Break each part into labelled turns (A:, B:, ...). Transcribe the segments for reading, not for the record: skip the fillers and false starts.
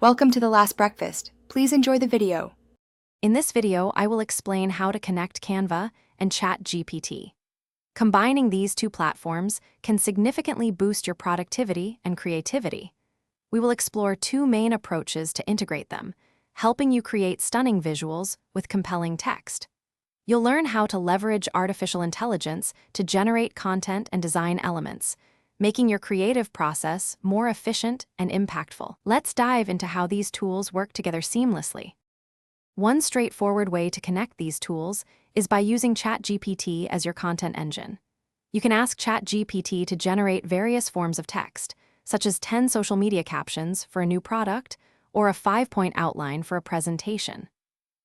A: Welcome to The Last Breakfast. Please enjoy the video.
B: In this video, I will explain how to connect Canva and ChatGPT. Combining these two platforms can significantly boost your productivity and creativity. We will explore two main approaches to integrate them, helping you create stunning visuals with compelling text. You'll learn how to leverage artificial intelligence to generate content and design elements, making your creative process more efficient and impactful. Let's dive into how these tools work together seamlessly. One straightforward way to connect these tools is by using ChatGPT as your content engine. You can ask ChatGPT to generate various forms of text, such as 10 social media captions for a new product or a 5-point outline for a presentation.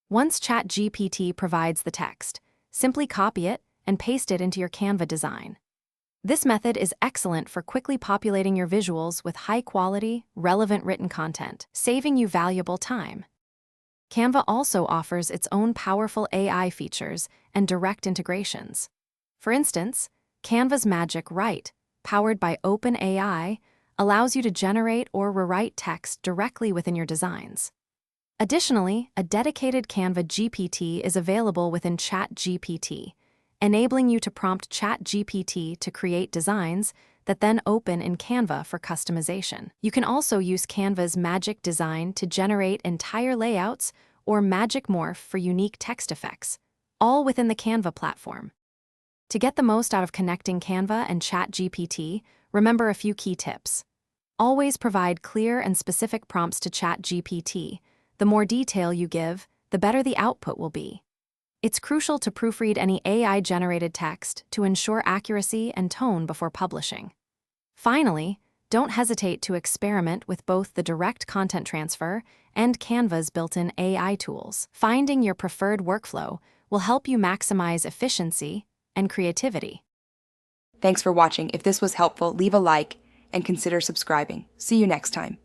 B: Once ChatGPT provides the text, simply copy it and paste it into your Canva design. This method is excellent for quickly populating your visuals with high-quality, relevant written content, saving you valuable time. Canva also offers its own powerful AI features and direct integrations. For instance, Canva's Magic Write, powered by OpenAI, allows you to generate or rewrite text directly within your designs. Additionally, a dedicated Canva GPT is available within ChatGPT, enabling you to prompt ChatGPT to create designs that then open in Canva for customization. You can also use Canva's Magic Design to generate entire layouts or Magic Morph for unique text effects, all within the Canva platform. To get the most out of connecting Canva and ChatGPT, remember a few key tips. Always provide clear and specific prompts to ChatGPT. The more detail you give, the better the output will be. It's crucial to proofread any AI-generated text to ensure accuracy and tone before publishing. Finally, don't hesitate to experiment with both the direct content transfer and Canva's built-in AI tools. Finding your preferred workflow will help you maximize efficiency and creativity.
A: Thanks for watching. If this was helpful, leave a like and consider subscribing. See you next time.